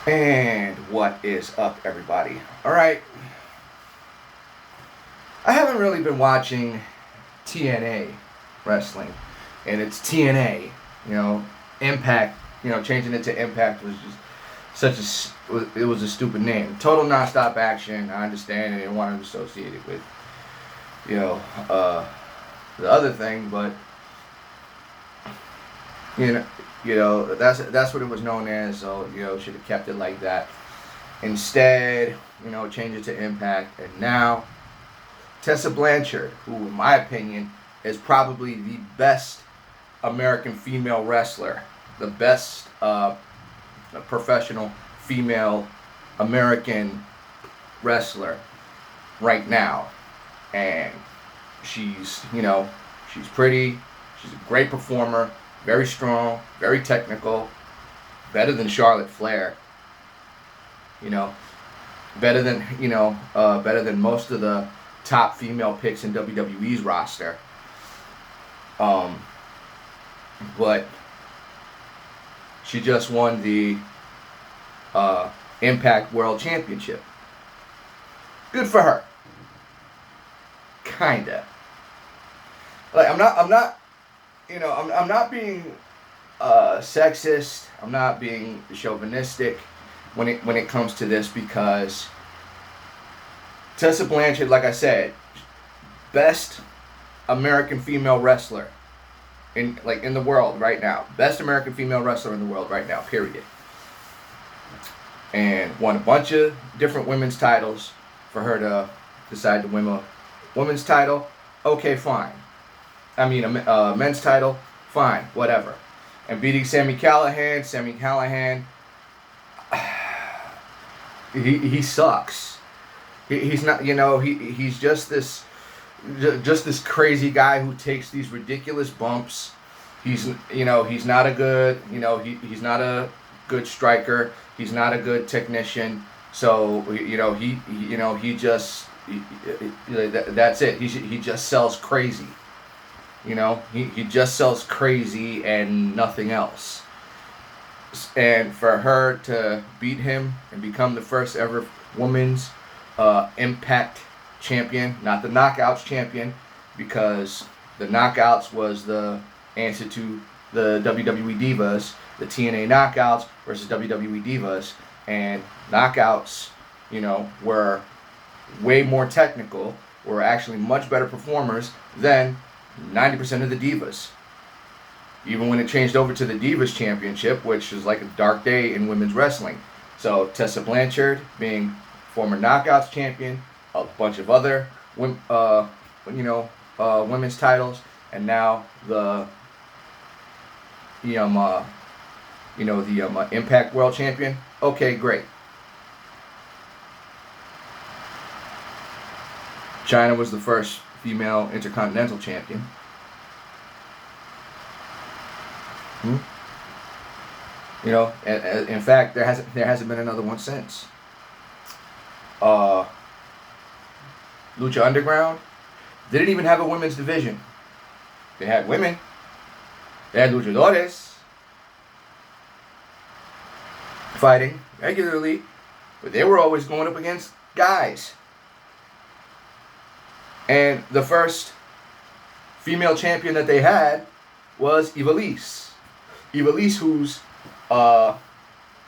And what is up, everybody? All right, I haven't really been watching TNA wrestling, and it's TNA. You know, Impact. Changing it to Impact was just it was a stupid name. Total nonstop action. I understand, and they didn't want to associate it with you know uh, the other thing, but you know that's what it was known as. So should have kept it like that. Instead, change it to Impact, and now Tessa Blanchard, who, in my opinion, is probably the best American female wrestler, the best professional female American wrestler right now. And she's pretty, she's a great performer, very strong, very technical, better than Charlotte Flair, you know, better than most of the top female picks in WWE's roster. Um, but she just won the Impact World Championship. Good for her. Kinda. Like I'm not being sexist. I'm not being chauvinistic when it comes to this, because Tessa Blanchard, like I said, best American female wrestler in the world right now. Best American female wrestler in the world right now, period. And won a bunch of different women's titles. For her to decide to win a women's title, okay, fine. I mean, a men's title, fine, whatever. And beating Sami Callihan, he sucks. He's not, he's just this crazy guy who takes these ridiculous bumps. He's not a good, he's not a good striker. He's not a good technician. So that's it. He just sells crazy. He just sells crazy and nothing else. And for her to beat him and become the first ever women's Impact champion, not the Knockouts champion, because the Knockouts was the answer to the WWE Divas, the TNA Knockouts versus WWE Divas, and Knockouts, were way more technical, were actually much better performers than 90% of the Divas. Even when it changed over to the Divas Championship, which is like a dark day in women's wrestling. So Tessa Blanchard being former Knockouts champion, a bunch of other women's titles, and now the Impact World Champion. Okay, great. China was the first female Intercontinental Champion. In fact, there hasn't been another one since. Lucha Underground didn't even have a women's division. They had women. They had luchadores fighting regularly, but they were always going up against guys. And the first female champion that they had was Ivelisse. Ivelisse, who's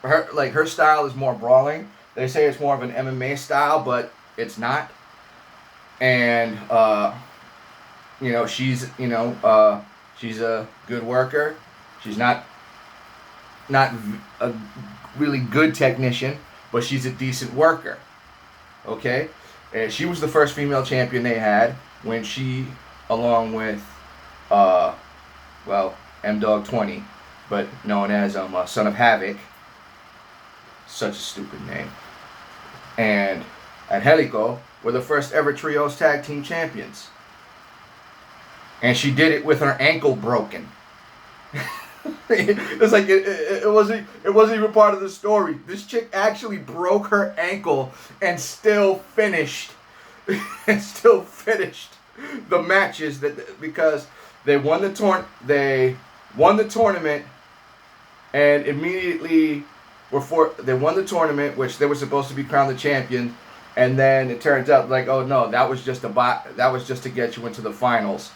her style is more brawling. They say it's more of an MMA style, but it's not. And she's a good worker. She's not a really good technician, but she's a decent worker. Okay? And she was the first female champion they had when she, along with M-Dog 20, but known as Son of Havoc, such a stupid name, and Angelico were the first ever trios tag team champions. And she did it with her ankle broken. It's like it wasn't even part of the story. This chick actually broke her ankle and still finished the matches because they won the tournament and immediately they won the tournament, which they were supposed to be crowned the champion, and then it turns out like, oh no, that was just to get you into the finals,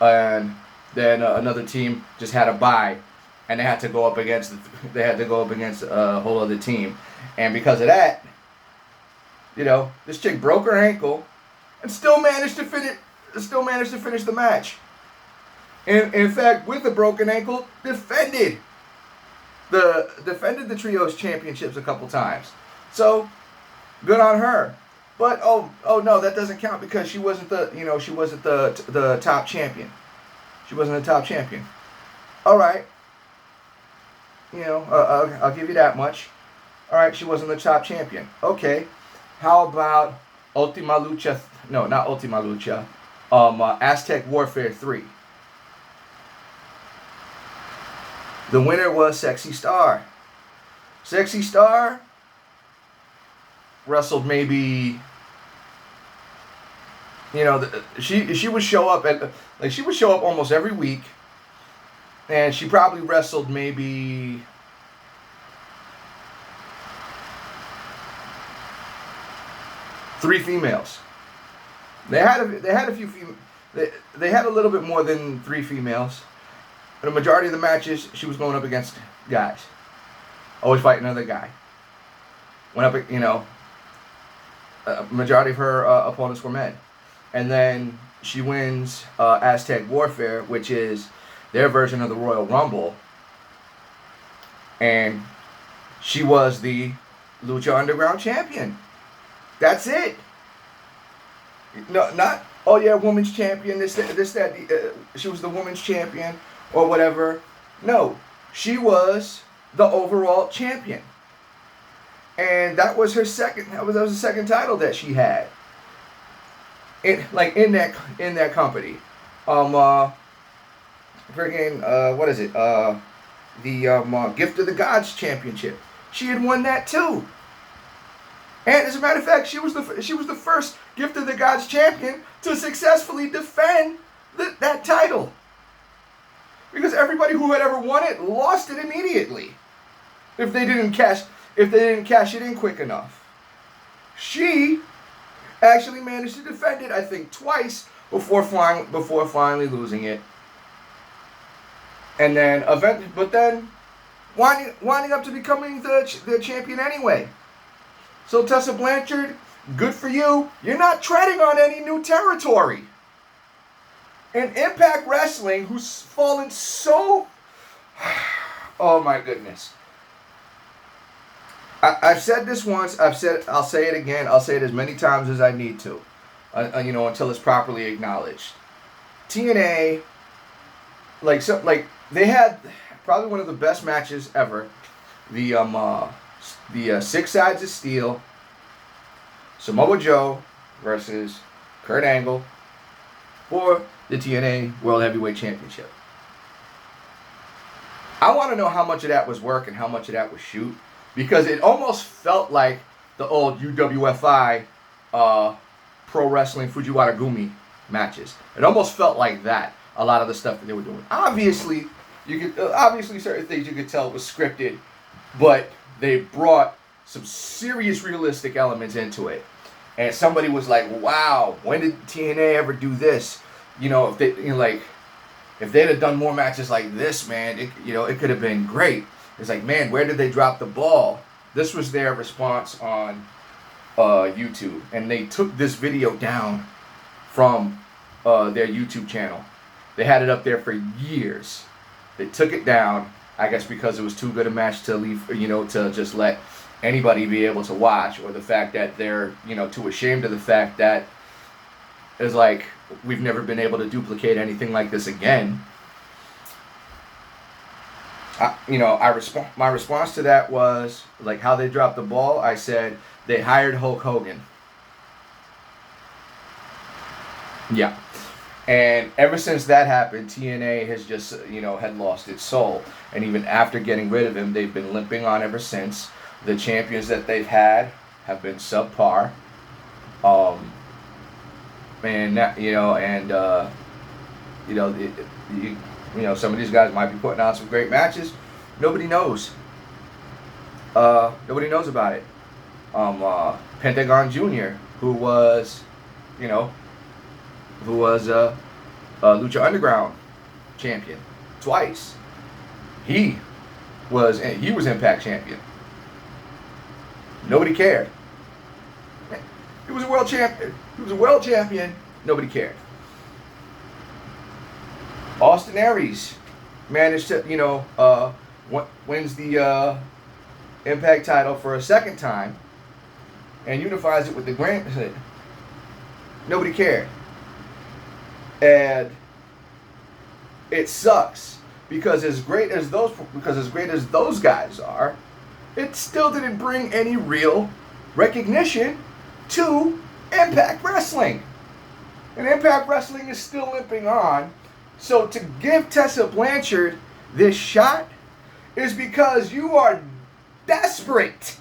and then another team just had a bye, and they had to go up against a whole other team, and because of that, this chick broke her ankle, and still managed to finish the match. And in fact, with a broken ankle, defended the trios championships a couple times. So good on her. But oh no, that doesn't count because she wasn't the top champion. She wasn't the top champion. All right. I'll give you that much. All right, she wasn't the top champion. Okay. How about Ultima Lucha? No, not Ultima Lucha. Aztec Warfare 3. The winner was Sexy Star. Sexy Star wrestled maybe, she would show up almost every week, and she probably wrestled maybe 3 females. They had a few females. They had a little bit more than 3 females. But the majority of the matches, she was going up against guys. Always fighting another guy. Majority of her opponents were men. And then she wins Aztec Warfare, which is their version of the Royal Rumble. And she was the Lucha Underground champion. That's it. No, not, oh yeah, women's champion, she was the women's champion or whatever. No, she was the overall champion. And that was her that was the second title that she had. In that company. What is it? The Gift of the Gods Championship. She had won that too. And as a matter of fact, she was the first Gift of the Gods champion to successfully defend that title. Because everybody who had ever won it lost it immediately. If they didn't cash it in quick enough. She actually managed to defend it, I think, twice before finally losing it. And then winding up to becoming the champion anyway. So Tessa Blanchard, good for you. You're not treading on any new territory. And Impact Wrestling, who's fallen so... Oh my goodness. I've said this once. I'll say it again. I'll say it as many times as I need to. Until it's properly acknowledged. TNA, they had probably one of the best matches ever. The 6 Sides of Steel, Samoa Joe versus Kurt Angle for the TNA World Heavyweight Championship. I want to know how much of that was work and how much of that was shoot, because it almost felt like the old UWFI Pro Wrestling Fujiwara Gumi matches. It almost felt like that, a lot of the stuff that they were doing. Obviously certain things you could tell was scripted, but they brought some serious realistic elements into it. And somebody was like, wow, when did TNA ever do this? If they'd have done more matches like this, man, it could have been great. It's like, man, where did they drop the ball? This was their response on YouTube. And they took this video down from their YouTube channel. They had it up there for years. They took it down, I guess because it was too good a match to leave, to just let anybody be able to watch, or the fact that they're, too ashamed of the fact that it's like, we've never been able to duplicate anything like this again. My response to that was, like, how they dropped the ball. I said, they hired Hulk Hogan. Yeah. And ever since that happened, TNA has just, had lost its soul. And even after getting rid of him, they've been limping on ever since. The champions that they've had have been subpar. Some of these guys might be putting on some great matches. Nobody knows. Nobody knows about it. Pentagon Jr., who was, you know, Lucha Underground champion twice. He was Impact champion. Nobody cared. He was a world champion. He was a world champion. Nobody cared. Austin Aries managed to, wins the Impact title for a second time and unifies it with the Grand. Nobody cared. And it sucks because as great as those guys are, it still didn't bring any real recognition to Impact Wrestling. And Impact Wrestling is still limping on. So to give Tessa Blanchard this shot is because you are desperate.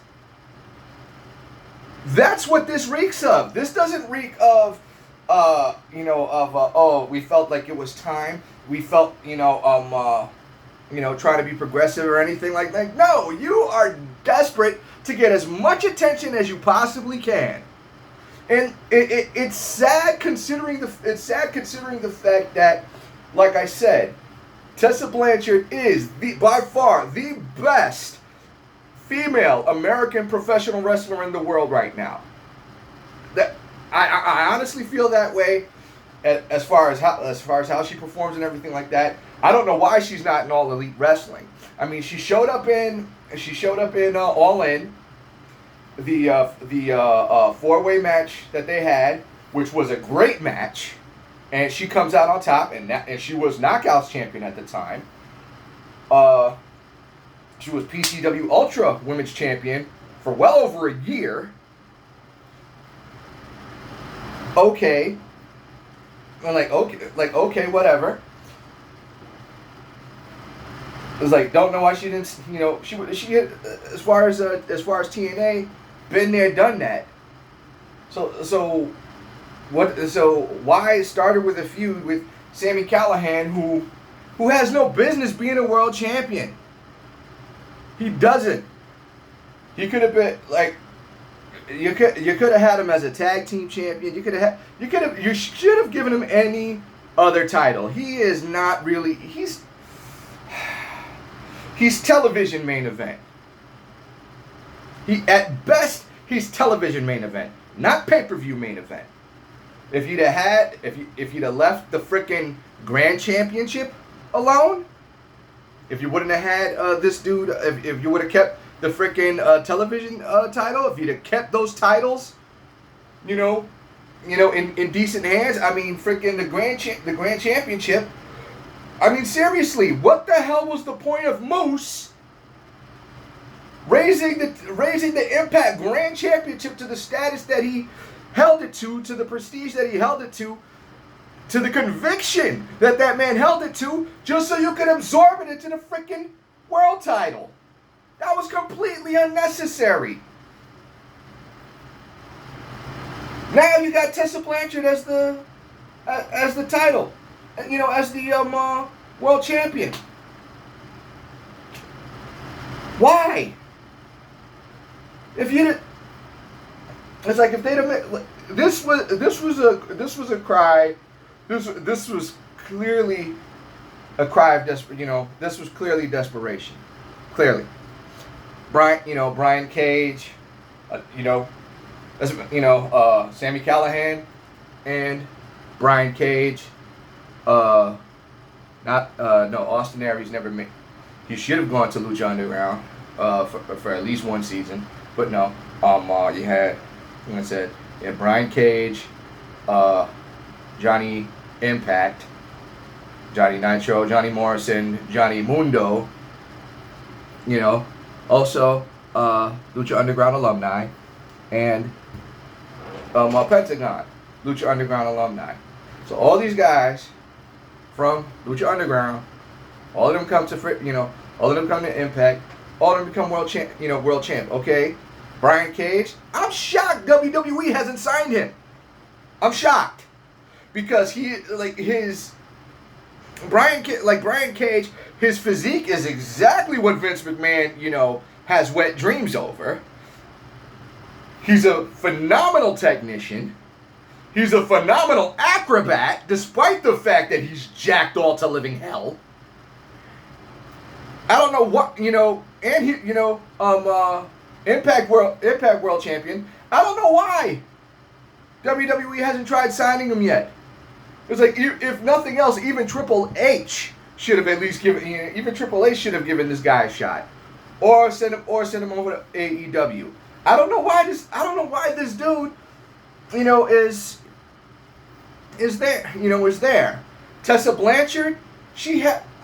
That's what this reeks of. This doesn't reek of, we felt like it was time. We felt, trying to be progressive or anything like that. No, you are desperate to get as much attention as you possibly can. And it's sad considering the fact that, like I said, Tessa Blanchard is by far the best female American professional wrestler in the world right now. That I honestly feel that way as far as how she performs and everything like that. I don't know why she's not in All Elite Wrestling. I mean, she showed up in All In, the four-way match that they had, which was a great match, and she comes out on top, and she was Knockouts champion at the time. She was PCW Ultra Women's Champion for well over a year. Okay. I'm like, okay, whatever. It was like, don't know why she didn't, she had, as far as TNA, been there, done that. So why started with a feud with Sami Callihan, who has no business being a world champion? He doesn't. He could have been like, you could have had him as a tag team champion. You should have given him any other title. He is not really. He's television main event. At best he's television main event, not pay-per-view main event. If you'd have left the frickin' Grand Championship alone, if you wouldn't have had this dude, if you would have kept the frickin' television title, if you'd have kept those titles, in decent hands. I mean, frickin' the Grand Championship. I mean, seriously, what the hell was the point of Moose raising the Impact Grand Championship to the status that he held it to the prestige that he held it to the conviction that man held it to, just so you could absorb it into the freaking world title? That was completely unnecessary. Now you got Tessa Blanchard as the title, as the world champion. Why? It's like if they'd have this was a cry. This was clearly a cry of this was clearly desperation. Clearly, Brian Cage, Sami Callihan and Brian Cage. Austin Aries never made. He should have gone to Lucha Underground for at least one season, but no. You had, like I said, you had Brian Cage, Johnny Impact, Johnny Nitro, Johnny Morrison, Johnny Mundo. Also Lucha Underground alumni, and Pentagon, Lucha Underground alumni. So all these guys from Lucha Underground, all of them come to all of them come to Impact, all of them become world champ. Okay, Brian Cage, I'm shocked WWE hasn't signed him. I'm shocked because Brian Cage, his physique is exactly what Vince McMahon, has wet dreams over. He's a phenomenal technician. He's a phenomenal acrobat, despite the fact that he's jacked all to living hell. I don't know what, and he, Impact World Champion. I don't know why WWE hasn't tried signing him yet. It's like, if nothing else, even Triple H should have at least given, even Triple H should have given this guy a shot, or send him over to AEW. I don't know why this dude, is there. Tessa Blanchard,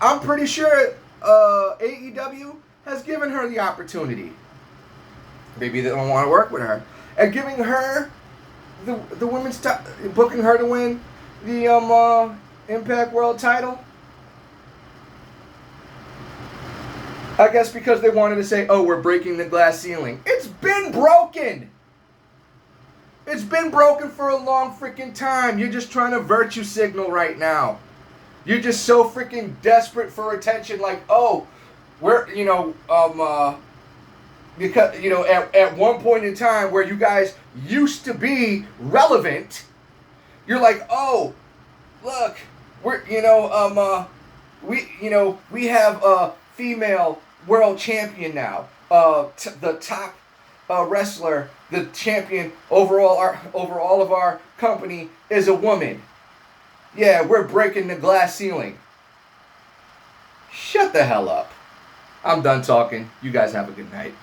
I'm pretty sure AEW has given her the opportunity. Maybe they don't want to work with her. And giving her the women's booking her to win the Impact World title. I guess because they wanted to say, oh, we're breaking the glass ceiling. It's been broken. It's been broken for a long freaking time. You're just trying to virtue signal right now. You're just so freaking desperate for attention. Like, oh, we're, because, at one point in time where you guys used to be relevant, you're like, oh, look, we're, we have a female world champion now. The top wrestler, the champion over all of our company is a woman. Yeah, we're breaking the glass ceiling. Shut the hell up. I'm done talking. You guys have a good night.